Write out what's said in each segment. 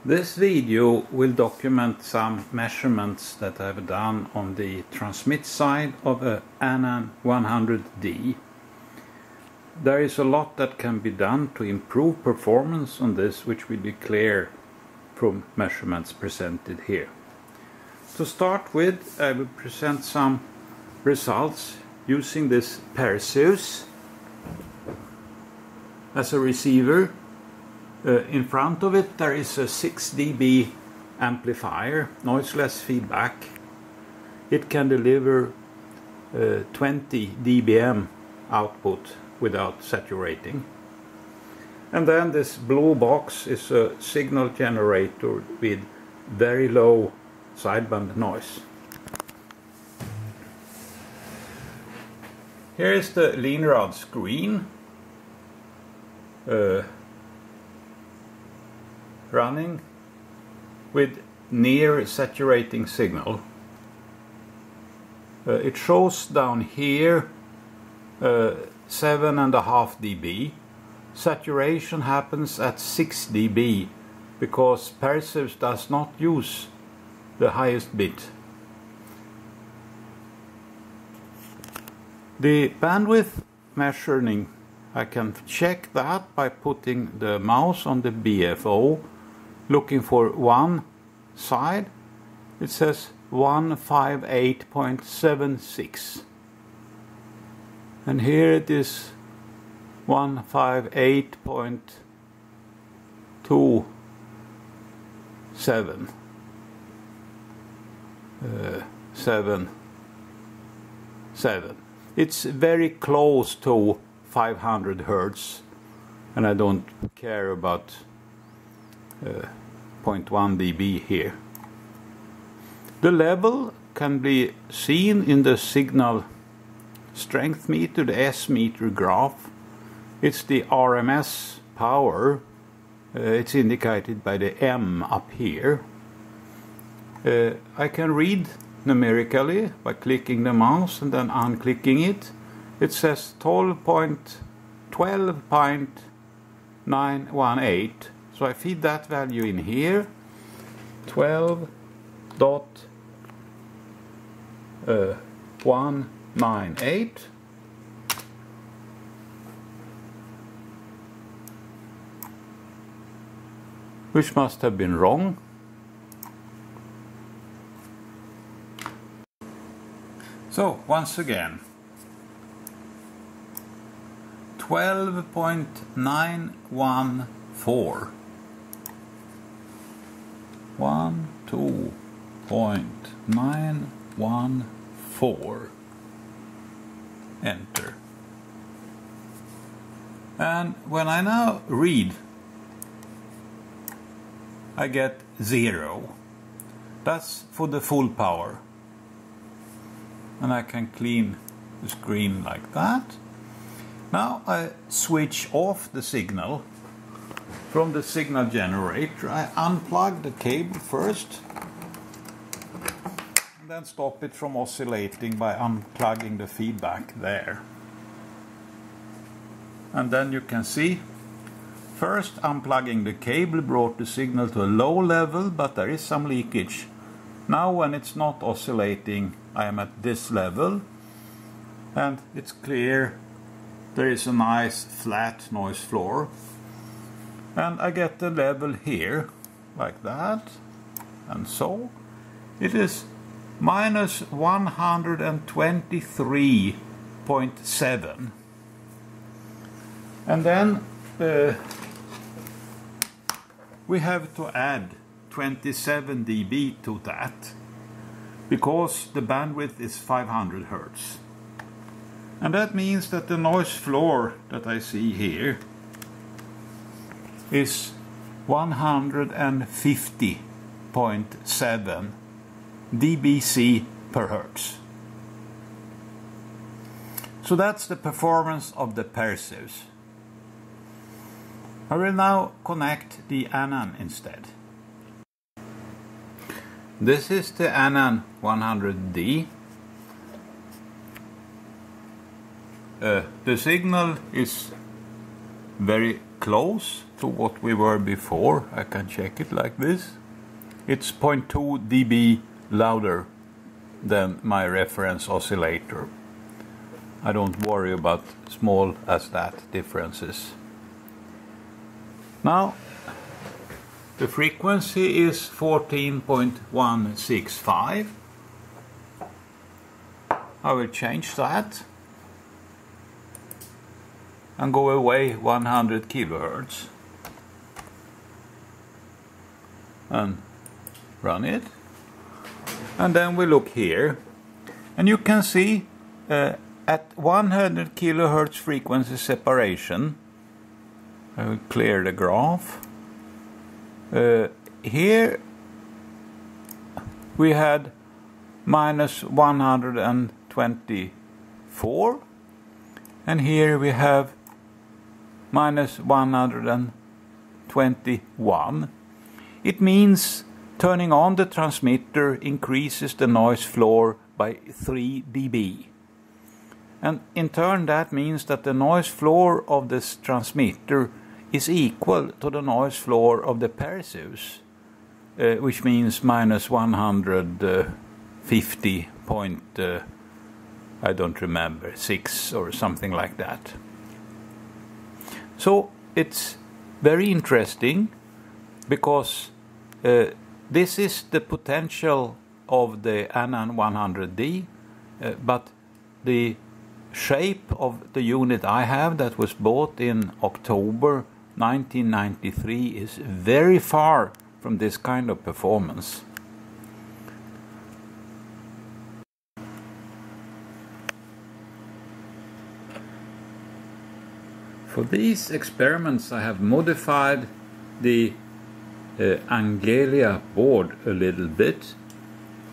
This video will document some measurements that I've done on the transmit side of a anan100d. There is a lot that can be done to improve performance on this, which will be clear from measurements presented here. To start with, I will present some results using this Perseus as a receiver. In front of it there is a 6 dB amplifier, noiseless feedback. It can deliver 20 dBm output without saturating. And then this blue box is a signal generator with very low sideband noise. Here is the lean rod screen running with near saturating signal. It shows down here 7.5 dB. Saturation happens at 6 dB because Perseus does not use the highest bit. The bandwidth measuring, I can check that by putting the mouse on the BFO, looking for one side. It says 158.76, and here it is 158.27. 7. It's very close to 500 Hertz, and I don't care about 0.1 dB here. The level can be seen in the signal strength meter, the S meter graph. It's the RMS power. It's indicated by the M up here. I can read numerically by clicking the mouse and then unclicking it. It says 12.918. So I feed that value in here, 12.198. Which must have been wrong. So once again, 12.914. 12.914. Enter. And when I now read, I get 0. That's for the full power. And I can clean the screen like that. Now I switch off the signal from the signal generator. I unplug the cable first and then stop it from oscillating by unplugging the feedback there. And then you can see, first unplugging the cable brought the signal to a low level, but there is some leakage. Now when it's not oscillating, I am at this level, and it's clear there is a nice flat noise floor. And I get the level here, like that, and so. It is minus 123.7. And then we have to add 27 dB to that, because the bandwidth is 500 Hertz. And that means that the noise floor that I see here is 150.7 dBc per Hertz. So that's the performance of the Perseus. I will now connect the Anan instead. This is the anan100d. The signal is very close to what we were before. I can check it like this. It's 0.2 dB louder than my reference oscillator. I don't worry about small as that differences. Now the frequency is 14.165. I will change that and go away 100 kilohertz and run it. And then we look here, and you can see at 100 kilohertz frequency separation, I will clear the graph. Here we had minus 124, and here we have minus 121. It means turning on the transmitter increases the noise floor by 3 dB. And in turn that means that the noise floor of this transmitter is equal to the noise floor of the Perseus, which means minus 150 point, I don't remember, 6 or something like that. So it's very interesting because this is the potential of the anan100d, but the shape of the unit I have that was bought in October 1993 is very far from this kind of performance. For these experiments I have modified the Angelia board a little bit.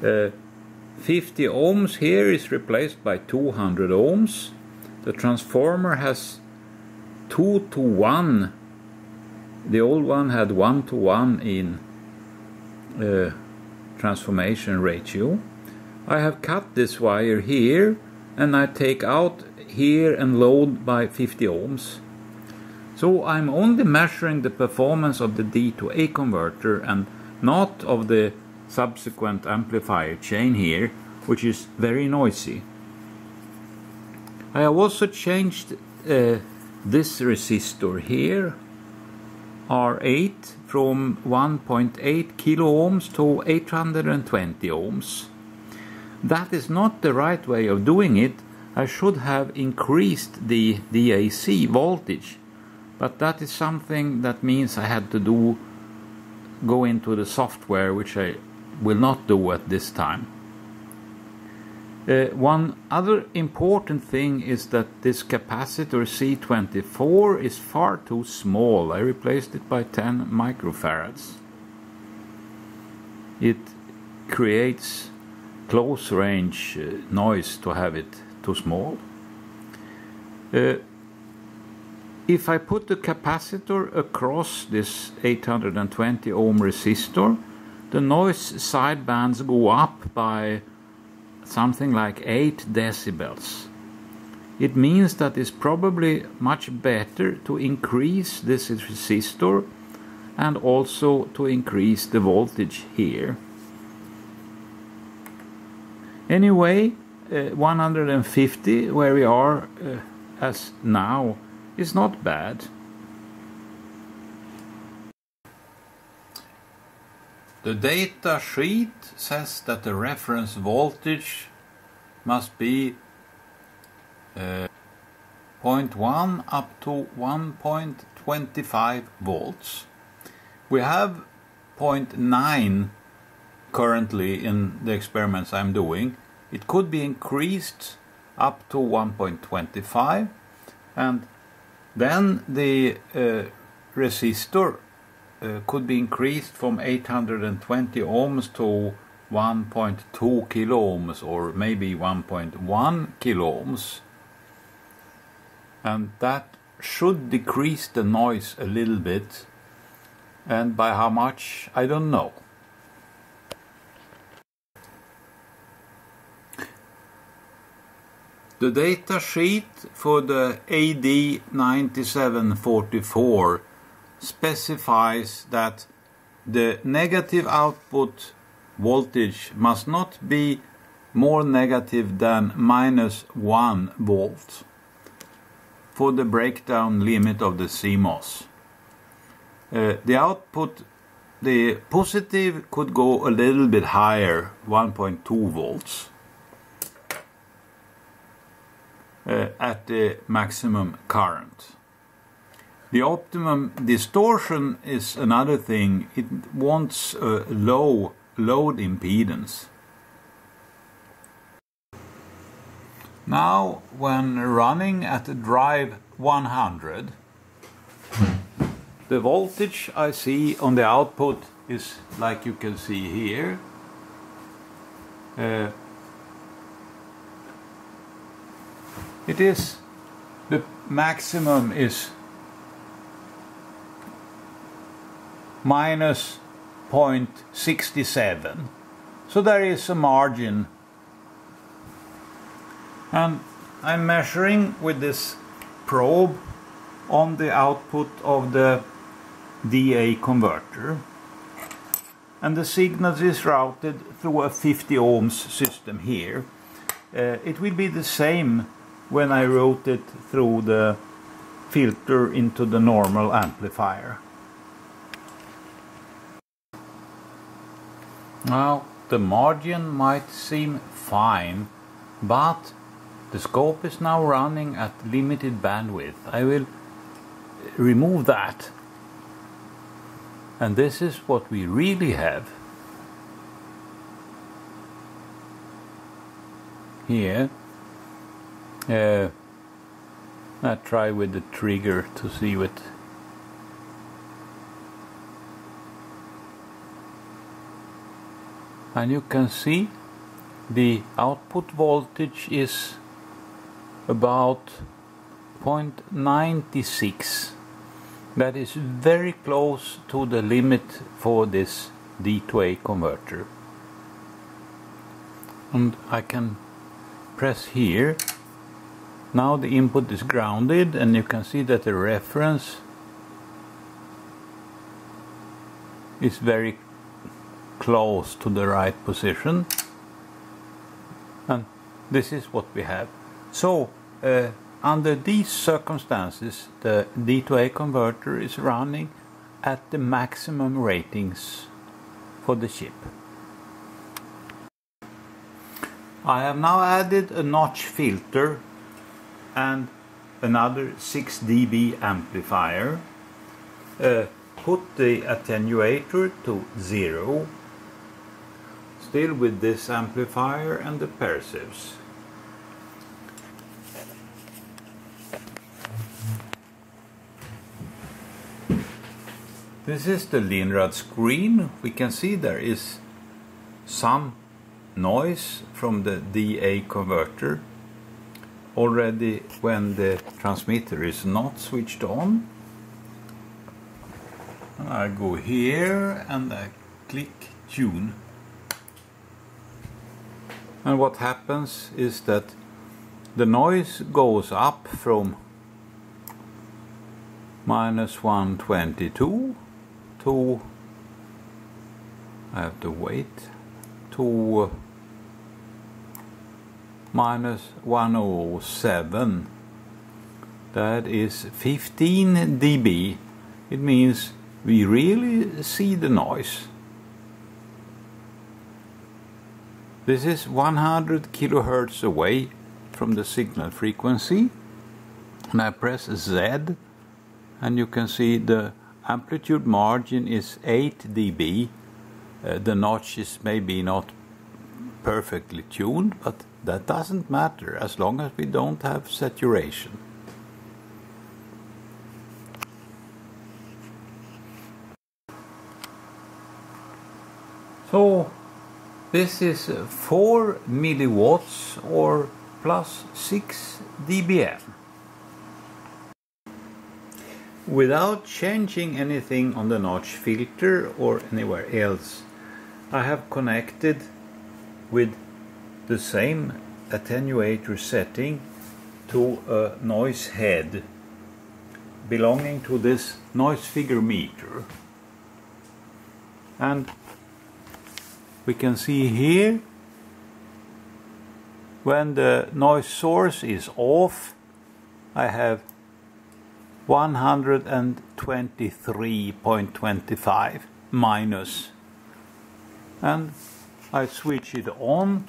50 ohms here is replaced by 200 ohms. The transformer has 2 to 1. The old one had 1 to 1 in transformation ratio. I have cut this wire here and I take out here and load by 50 ohms. So I'm only measuring the performance of the D to A converter and not of the subsequent amplifier chain here, which is very noisy. I have also changed this resistor here, R8, from 1.8 kilo ohms to 820 ohms. That is not the right way of doing it. I should have increased the DAC voltage, but that is something that means I had to go into the software, which I will not do at this time. One other important thing is that this capacitor C24 is far too small. I replaced it by 10 microfarads. It creates close range noise to have it too small. If I put the capacitor across this 820 ohm resistor, the noise sidebands go up by something like 8 decibels. It means that it's probably much better to increase this resistor and also to increase the voltage here. Anyway, 150 where we are as now is not bad. The data sheet says that the reference voltage must be 0.1 up to 1.25 volts. We have 0.9 currently in the experiments I'm doing. It could be increased up to 1.25, and then the resistor could be increased from 820 ohms to 1.2 kilo ohms or maybe 1.1 kilo ohms, and that should decrease the noise a little bit, and by how much I don't know. The data sheet for the AD9744 specifies that the negative output voltage must not be more negative than -1 volt for the breakdown limit of the CMOS. The positive could go a little bit higher, 1.2 volts, at the maximum current. The optimum distortion is another thing. It wants a low load impedance. Now, when running at a drive 100, the voltage I see on the output is like you can see here. The maximum is minus 0.67, so there is a margin, and I'm measuring with this probe on the output of the DA converter, and the signal is routed through a 50 ohms system here. It will be the same when I route it through the filter into the normal amplifier. Now, the margin might seem fine, but the scope is now running at limited bandwidth. I will remove that, and this is what we really have. Here, I try with the trigger to see what. And you can see the output voltage is about 0.96. That is very close to the limit for this D2A converter. And I can press here. Now the input is grounded, and you can see that the reference is very close to the right position, and this is what we have. So under these circumstances, the D2A converter is running at the maximum ratings for the chip. I have now added a notch filter and another 6 dB amplifier. Put the attenuator to 0, still with this amplifier and the persives. This is the Linrad screen. We can see there is some noise from the DA converter already when the transmitter is not switched on. And I go here and I click tune. And what happens is that the noise goes up from -122 to, I have to wait, to -107. That is 15 dB. It means we really see the noise. This is 100 kilohertz away from the signal frequency, and I press Z, and you can see the amplitude margin is 8 dB. The notch is maybe not perfectly tuned, but that doesn't matter as long as we don't have saturation. So this is 4 milliwatts or plus 6 dBm. Without changing anything on the notch filter or anywhere else, I have connected with the same attenuator setting to a noise head belonging to this noise figure meter. And we can see here, when the noise source is off, I have 123.25 minus, and I switch it on,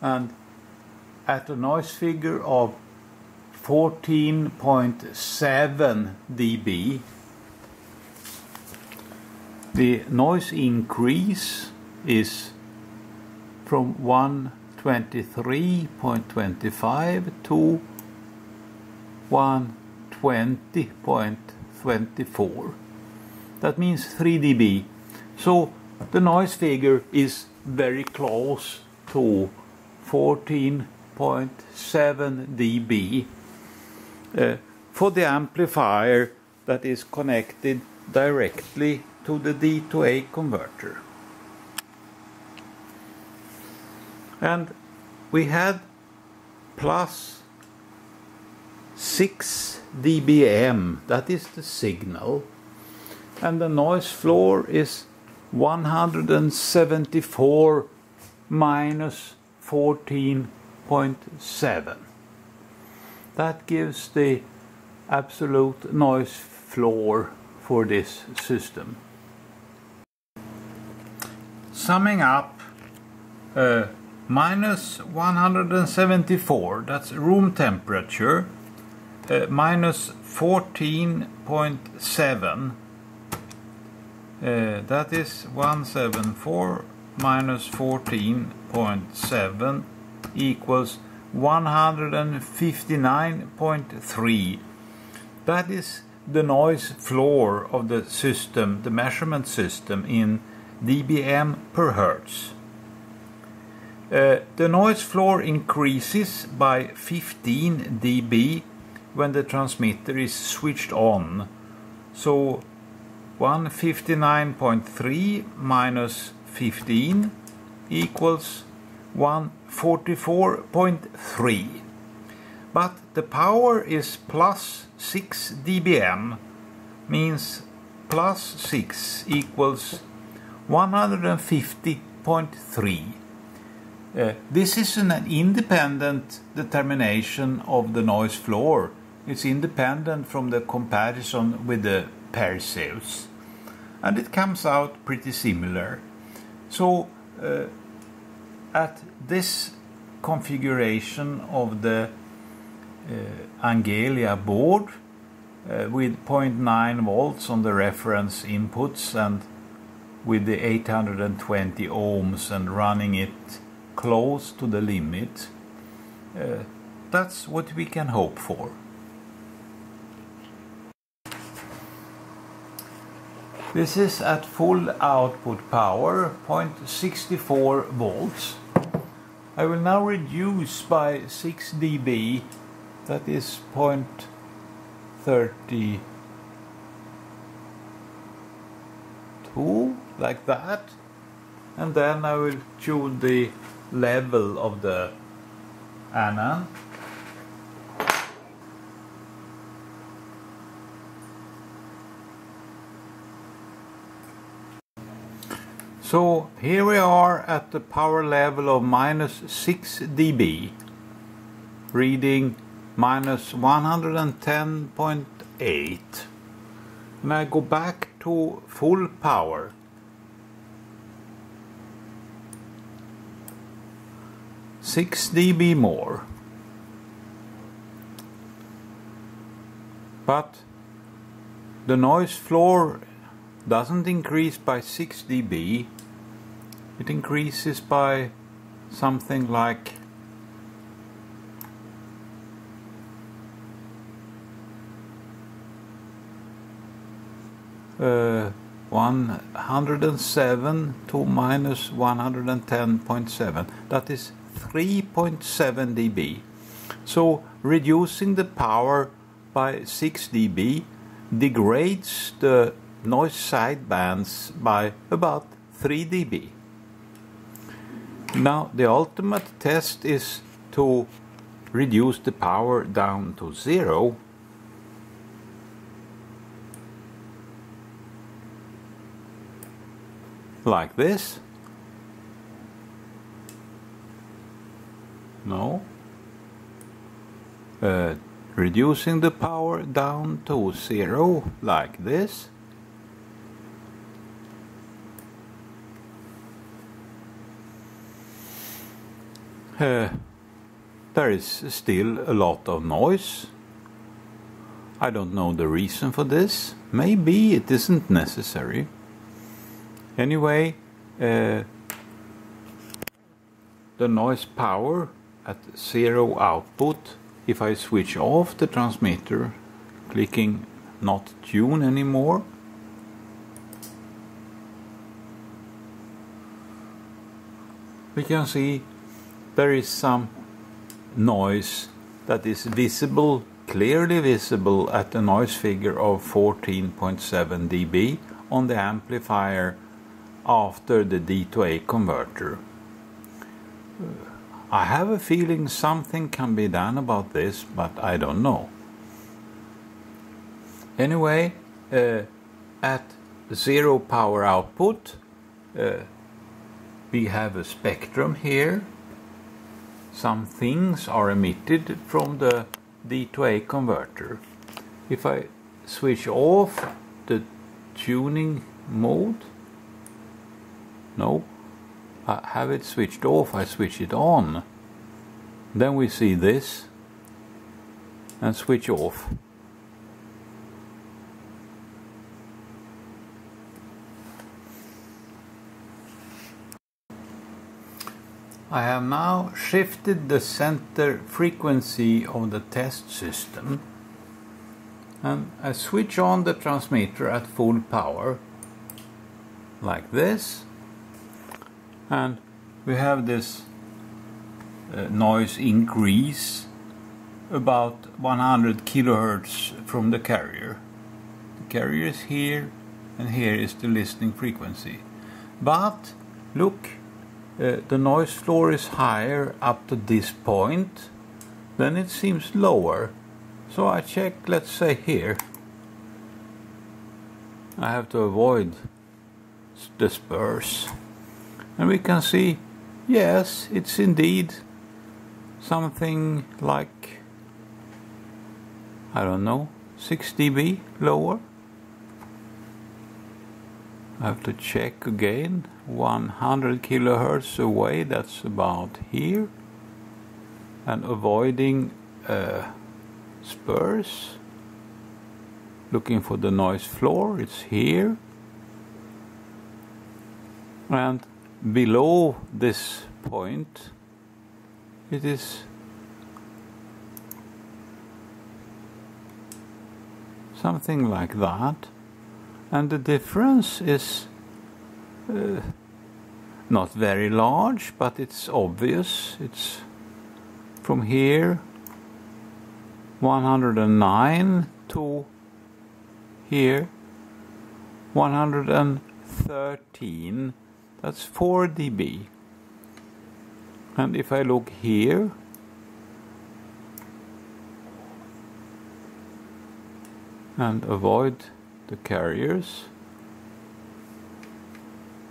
and at a noise figure of 14.7 dB, the noise increase is from 123.25 to 120.24. That means 3 dB. So the noise figure is very close to 14.7 dB for the amplifier that is connected directly to the D to A converter. And we had plus 6 dBm, that is the signal, and the noise floor is 174 minus 14.7. That gives the absolute noise floor for this system. Summing up, minus 174, that's room temperature, minus 14.7, that is 174 minus 14.7 equals 159.3. That is the noise floor of the system, the measurement system, in dBm per hertz. The noise floor increases by 15 dB when the transmitter is switched on. So 159.3 minus 15 equals 144.3. But the power is plus 6 dBm, means plus 6 equals 150.3. This is an independent determination of the noise floor. It's independent from the comparison with the Perseus, and it comes out pretty similar. So at this configuration of the Angelia board with 0.9 volts on the reference inputs and with the 820 ohms and running it close to the limit, that's what we can hope for. This is at full output power, 0.64 volts. I will now reduce by 6 dB, that is 0.32, like that, and then I will tune the level of the anan. So here we are at the power level of minus 6 dB, reading minus 110.8. And I go back to full power. Six dB more. But the noise floor doesn't increase by 6 dB. It increases by something like 107 to minus 110.7. That is 3.7 dB. So reducing the power by 6 dB degrades the noise sidebands by about 3 dB. Now the ultimate test is to reduce the power down to 0. Like this. No. Reducing the power down to 0 like this. There is still a lot of noise. I don't know the reason for this. Maybe it isn't necessary. Anyway, the noise power at 0 output, if I switch off the transmitter, clicking not tune anymore, we can see there is some noise that is visible, clearly visible at a noise figure of 14.7 dB on the amplifier after the D to A converter. I have a feeling something can be done about this, but I don't know. Anyway, at 0 power output, we have a spectrum here. Some things are emitted from the D to A converter. If I switch off the tuning mode, no, I have it switched off, I switch it on. Then we see this and switch off. I have now shifted the center frequency of the test system, and I switch on the transmitter at full power like this, and we have this noise increase about 100 kilohertz from the carrier. The carrier is here, and here is the listening frequency. But look, the noise floor is higher up to this point, then it seems lower. So I check, let's say here. I have to avoid the spurs. And we can see, yes, it's indeed something like, I don't know, 6 dB lower. I have to check again. 100 kilohertz away, that's about here. And avoiding spurs. Looking for the noise floor, it's here. And below this point, it is something like that. And the difference is not very large, but it's obvious. It's from here 109 to here 113. That's 4 dB. And if I look here, and avoid the carriers,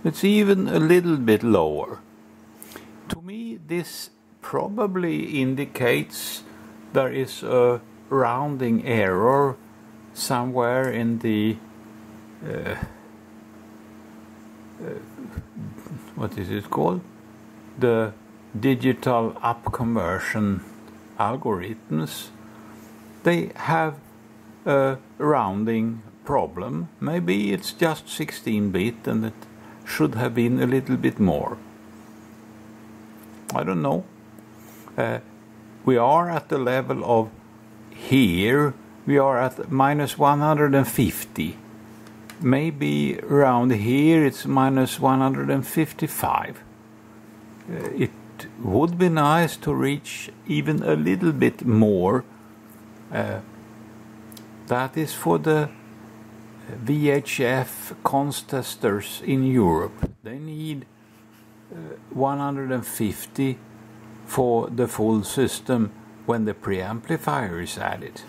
it's even a little bit lower. To me, this probably indicates there is a rounding error somewhere in the what is it called? The digital up conversion algorithms. They have a rounding problem. Maybe it's just 16-bit and it should have been a little bit more. I don't know. We are at the level of here, we are at minus 150. Maybe around here it's minus 155. It would be nice to reach even a little bit more. That is for the VHF contesters in Europe. They need 150 for the full system when the preamplifier is added.